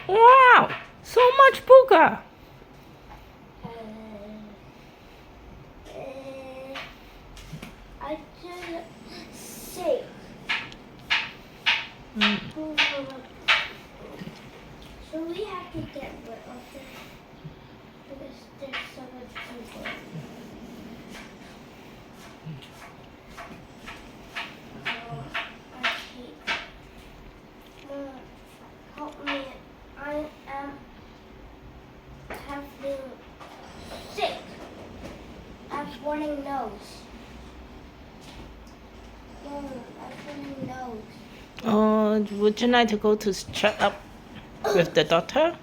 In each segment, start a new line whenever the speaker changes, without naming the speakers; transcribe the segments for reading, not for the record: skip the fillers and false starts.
Wow, so much booger.
I just say. So we have to get rid of this because there's so much people. Oh, I hate. Help me! I am having sick. I have running nose. I have running nose.
Would you like to go to check up with the doctor?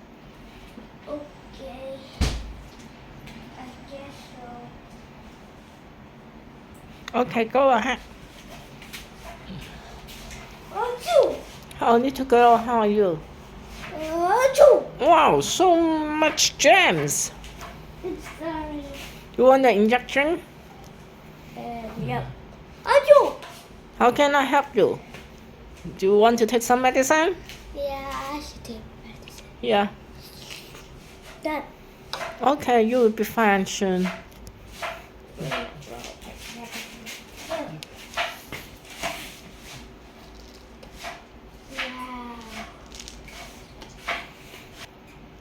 Okay. I guess so.
Okay, go ahead.
Achoo!
Oh, little girl, how are you?
Achoo!
Wow, so much germs.
It's sorry.
You want the injection?
Yep. Achoo!
How can I help you? Do you want to take some medicine?
Yeah, I should take medicine.
Yeah.
Done.
Okay, you will be fine soon.
Wow.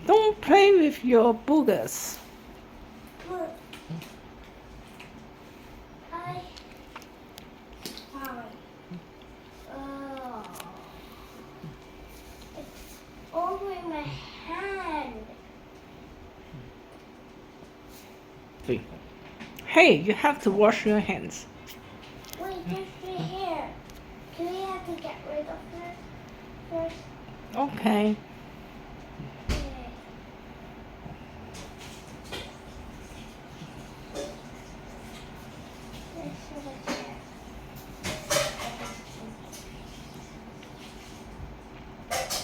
Don't play with your boogers.
Look. Fine. Oh. It's over my hand.
Hey, you have to wash your hands.
Wait, there's my hair. Do we have to get rid of her first?
Okay.
Okay. There's so much hair.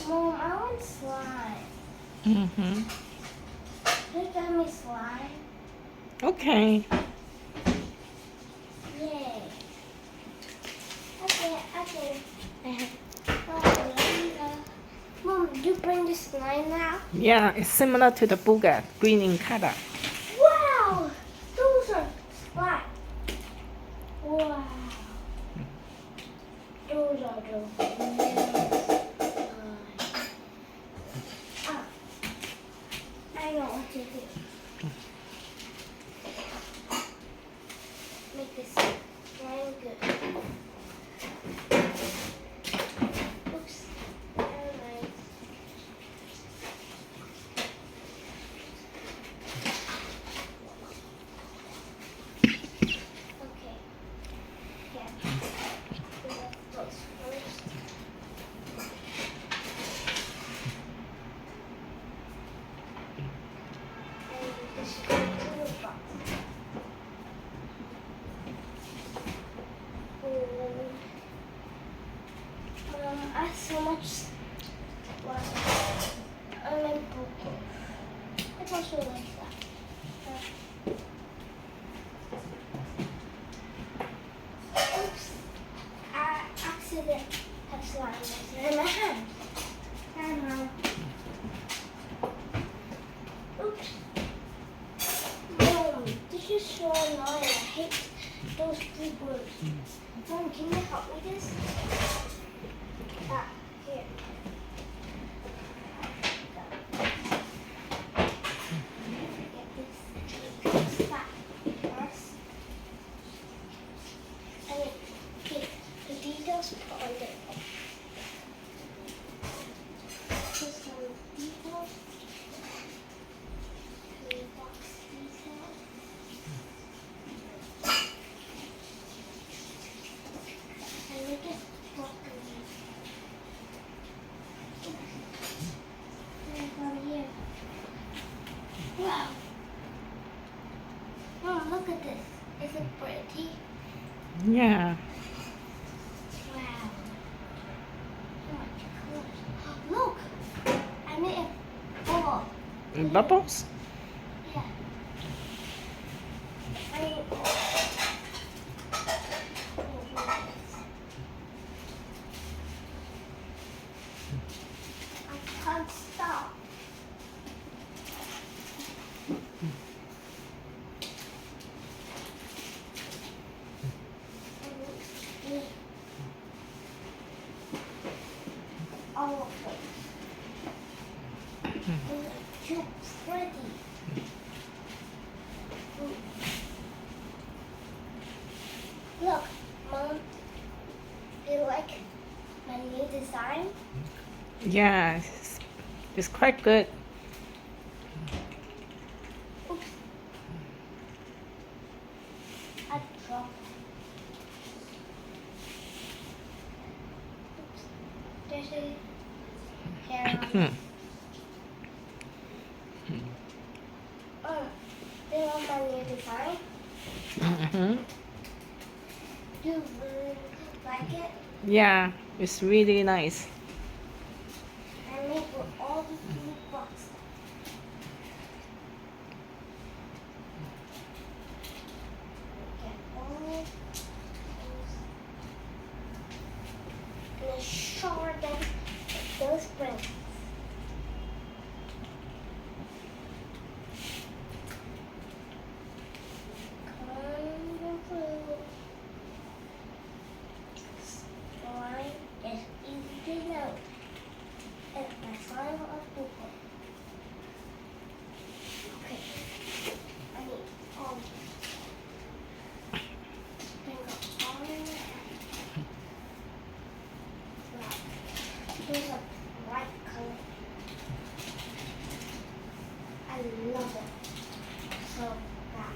Mom, I want slime.
Mm-hmm.
Can you get me slime?
Okay.
Yay. Okay. Mom, did you bring the slime now?
Yeah, it's similar to the booger, green in color.
Wow! Those are slime. Wow. Those are the I know what to do. Make this slime good. Oops. Never mind. Okay. Yeah. Do those first. And just go to the box. I have so much left. I like purple. I also like that. Oops. I accidentally have slime in my hand. Mom. Oops. Mom, this is so annoying. I hate those three words. Mom, can you help me this? Here. Get this back first. And then get the details put on there. Just some details. Box details. And make it broccoli. Here. Wow. Mom, look at this. Is it pretty?
Yeah.
Wow. So much colors. Look! I made a bubble.
Bubbles?
Yeah. I can't stop. Too pretty. Look, Mom. Do you like my new design?
Yeah, it's quite good.
Oops. I dropped. Oops. There's a hair on it. Do you want my new design?
Mm-hmm.
Do you really like it?
Yeah, it's really nice.
I made with all these little boxes. Get all those. And shower them with those springs. Slime is easy to know. It's my slime of Google. Okay. I need all sprinkle all in there. Wow. Here's a white color. I love it. So bad.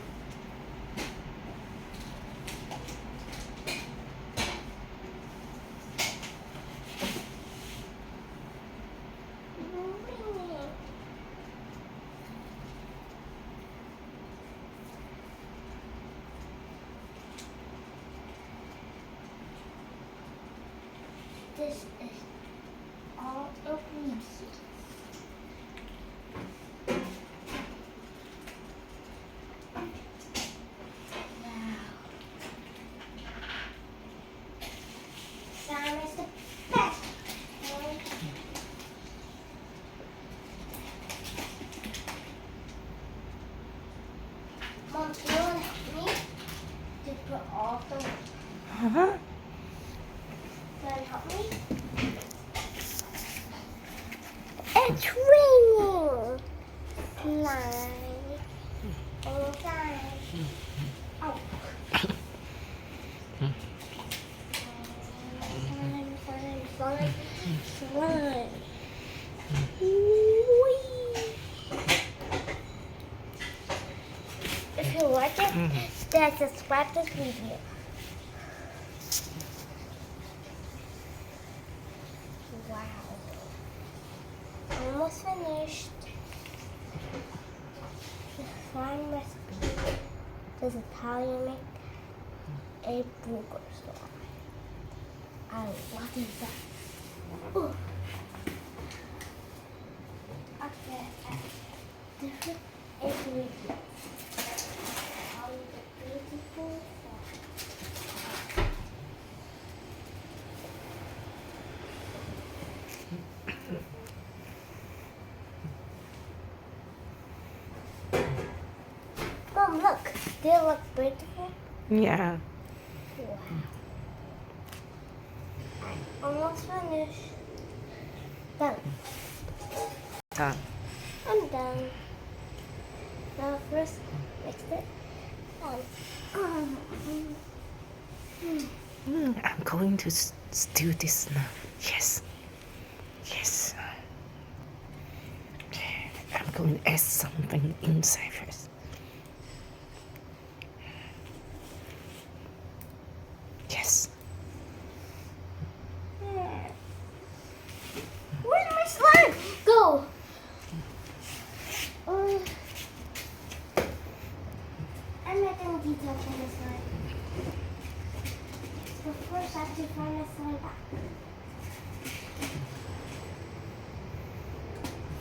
This is all ingredients. Wow. Slime is the best. Mom, do you want to help me to put all the...
Uh-huh.
Can you help me? It's raining. Slime. Oh, slime. Oh. Slime. Whee. If you like it, then subscribe this video. Wow. Almost finished. The slime recipe. This is how you make a burger slime. I love that. Ooh. Okay. Different ingredients. How you get beautiful slime. Mom, look. Do they look beautiful?
Yeah.
Wow. Almost finished. Done.
Done.
I'm done. Now first, mix it.
I'm going to stew this now. Yes. Yes. Okay. I'm going to add something inside first. Yes.
Where's my slime? Go. I'm making details on the slime. But first, I have to find the slime back.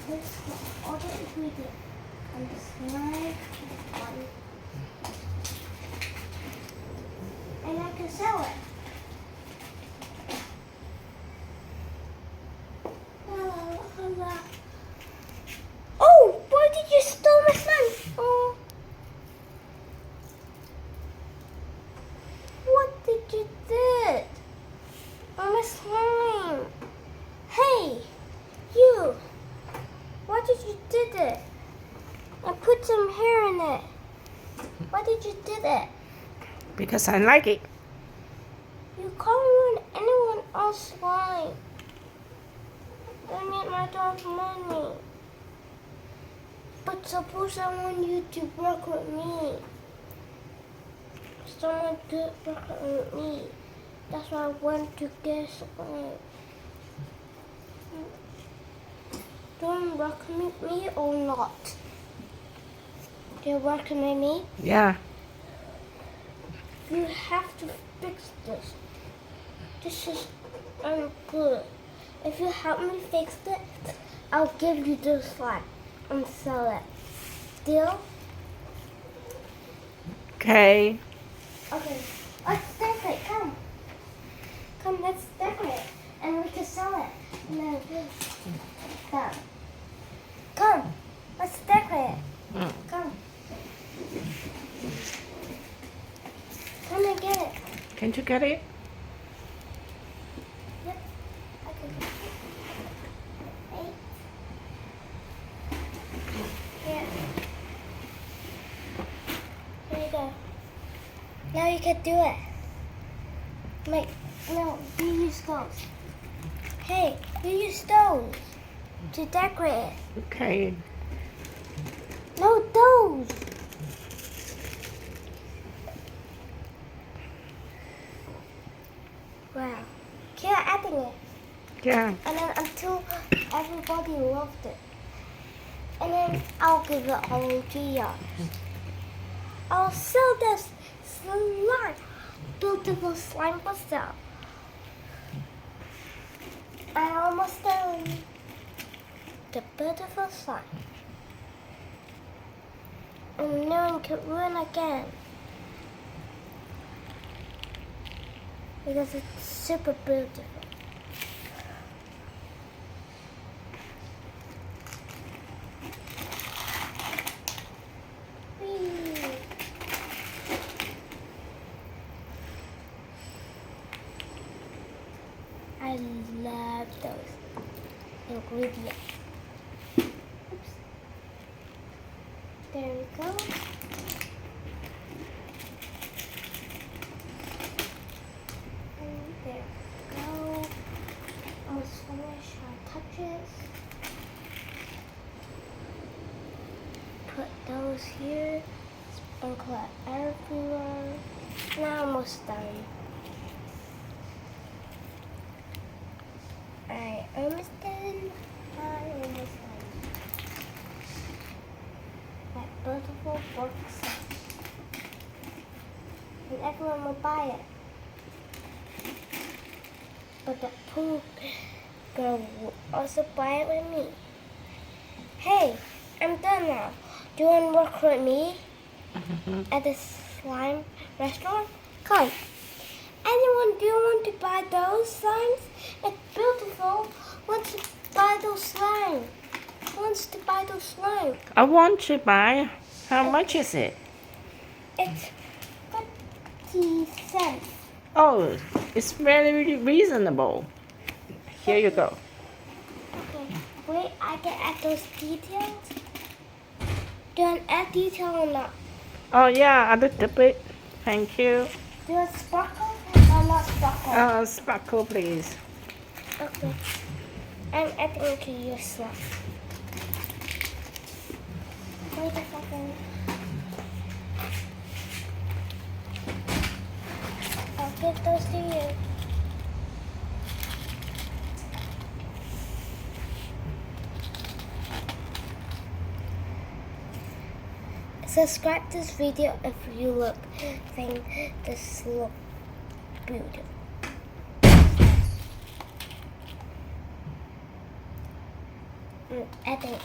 Let's put all the ingredients on the slime one. And I can sell it. Oh, why did you steal my slime? Oh. What did you do? Oh, my slime. Hey, you. Why did it? And put some hair in it. Why did you do that?
Because I like it.
You can't ruin anyone else's life. Don't get my dog money. But suppose I want you to work with me. Someone good working with me. That's why I want to get someone. Don't work with me or not? You're working with me?
Yeah.
You have to fix this. This is ungood. If you help me fix it, I'll give you the slime and sell it. Deal?
Okay.
Okay. Let's decorate. Come. Come, let's decorate. And we can sell it. And then come. Come. Let's decorate.
Mm.
Come. Come and get it.
Can you get it?
Yep. I can get it. Wait. Here. Here you go. Now you can do it. Wait. No, you use those. Hey, you use those to decorate it.
Okay.
No, those. Wow. Keep adding it.
Yeah.
And then until everybody loved it. And then I'll give it all to you. I'll sell this slime. Beautiful slime for sale. I almost done. The beautiful slime. And no one can ruin again. Because it's super beautiful. Whee! I love those ingredients. Oops. There we go. And there we go. Almost finished our touches. Put those here. Sprinkle it everywhere. Now almost done. I almost done. That beautiful box. And everyone will buy it. But the pool girl will also buy it with me. Hey, I'm done now. Do you want to work with me at the slime restaurant? Come. Anyone, do you want to buy those slimes? It's beautiful. Wants to buy those slime? Wants to buy those slime?
I want to buy. How much is it?
It's 50 cents.
Oh, it's very reasonable. Here you go.
Okay. Wait, I can add those details. Do you want to add detail or not?
Oh yeah, a little bit. Thank you.
Do you want sparkle or not sparkle?
Sparkle, please.
Okay. I'm adding to your slime. Wait a second. I'll give those to you. Subscribe to this video if you think this look beautiful. I'm adding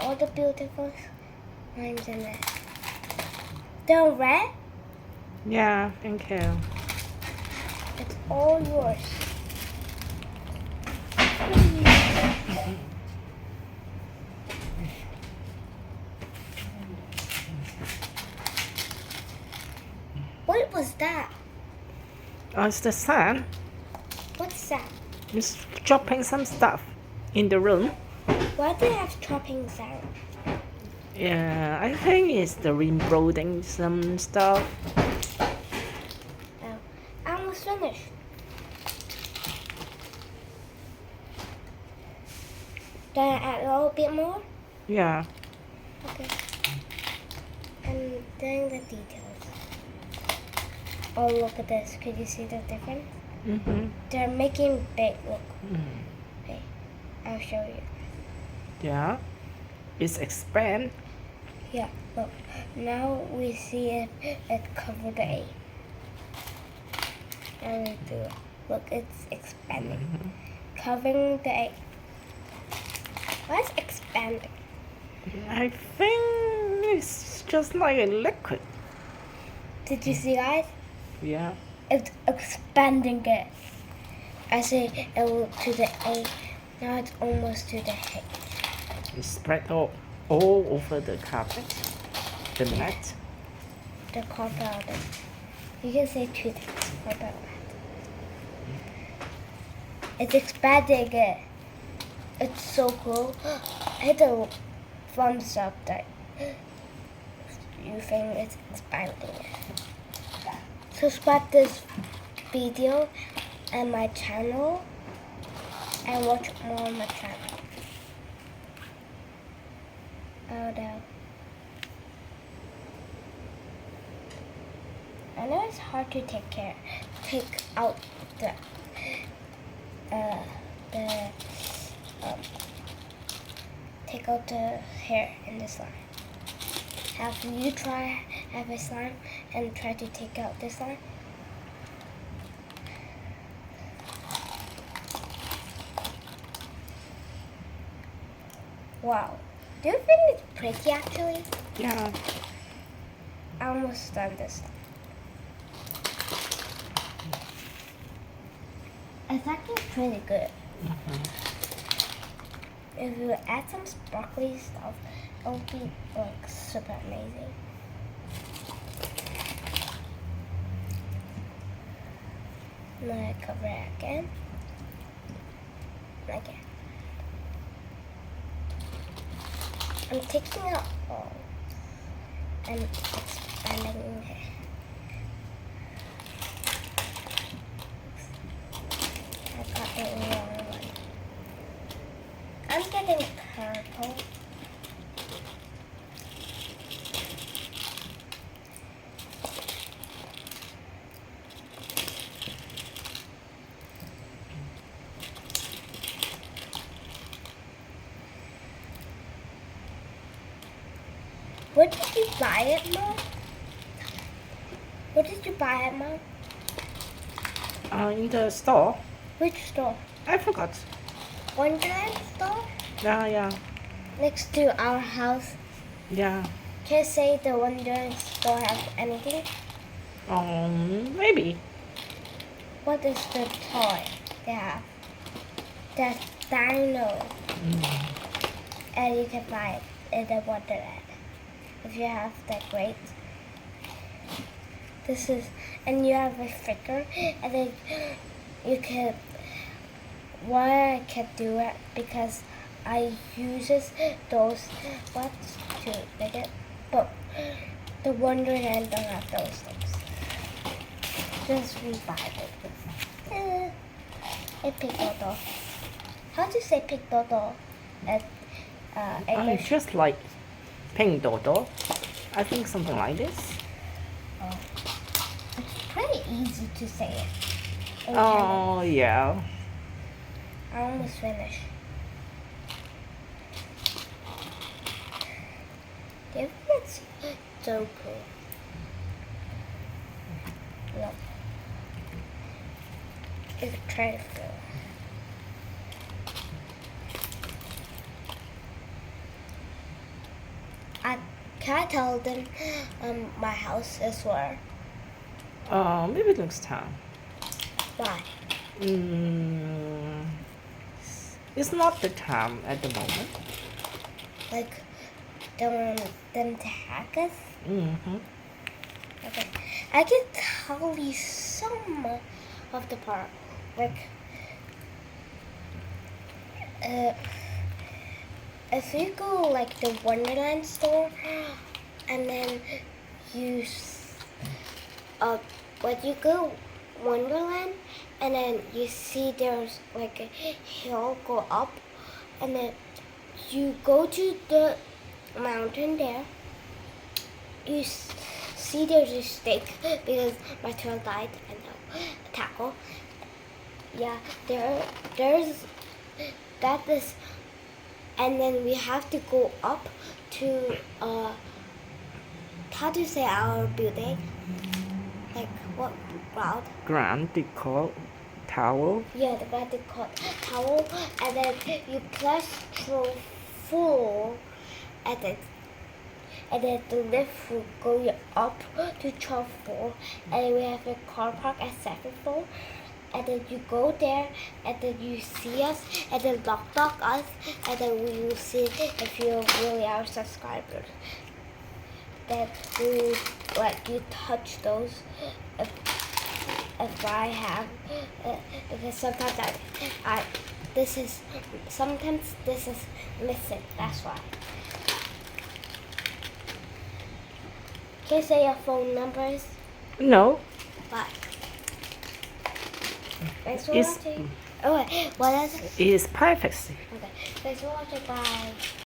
all the beautiful lines in there. They're red.
Yeah, thank you.
It's all yours. What was that?
Oh, it's the sun.
What's that?
Just dropping some stuff in the room.
Why do you have chopping sound?
Yeah, I think it's the rebuilding some stuff.
Oh, I almost finished. Can I add a little bit more?
Yeah.
Okay. I'm doing the details. Oh, look at this. Could you see the difference?
Mm-hmm.
They're making big. Look.
Mm.
Okay. I'll show you.
Yeah. It's expand.
Yeah, look. Now we see it covered the A. And we do it. Look, it's expanding. Covering the A. Why is expanding?
I think it's just like a liquid.
Did you see, guys?
Yeah.
It's expanding it. I say it will to the A. Now it's almost to the H.
It's spread all over the carpet, the mat.
The carpet. You can say to the carpet. It's expanding it. It's so cool. Hit a thumbs up that you think it's expanding. Subscribe this video and my channel and watch more on my channel. Oh no. I know it's hard to take out the take out the hair in the slime. Have you have a slime and try to take out the slime? Wow. Do you think it's pretty actually?
Yeah.
I almost done this. It's actually pretty good. If you add some sparkly stuff, it will be like super amazing. Now I cover it again. Again. I'm taking out all and expanding it. I got the wrong one. I'm getting purple. Where did you buy it, Mom? Where did you buy it, Mom?
In the store.
Which store?
I forgot.
Wonderland store?
Yeah.
Next to our house.
Yeah.
Can you say the Wonderland store have anything?
Maybe.
What is the toy they have? The dino. And you can buy it in the Wonderland. If you have the grate. This is, and you have a figure, and then you can, why I can do it, because I uses those spots to make it, but the Wonderland don't have those things. Just revive it. A pig dodo. How do you say pig dodo at English?
Just like pink dodo. I think something like this.
Oh. It's pretty easy to say it. in
Oh, yeah.
Chinese. I almost finished. It's so cool. Look. It's trying to fill. Can I tell them my house is where?
Maybe next time.
Why?
It's not the time at the moment.
Like, don't want them to hack us?
Mm-hmm.
Okay. I can tell you some of the part. Like, if you go like the Wonderland store, and then you, when you go Wonderland, and then you see there's like a hill go up, and then you go to the mountain there. You see there's a steak because my turtle died, and a taco. Yeah, there's that is, and then we have to go up to how do you say our building? Like what ground?
Grand Decor Tower.
Yeah, the ground is called tower, and then you press through full, and then the lift will go you up to 12th floor, and then we have a car park at 7th floor. And then you go there, and then you see us, and then knock us, and then we will see if you're really our subscribers. Then we will let you touch those if I have, because sometimes sometimes this is missing. That's why. Can you say your phone numbers?
No,
Bye. Thanks for
It's-
watching. Oh wait, what else?
it is privacy.
Okay, thanks for watching. Bye.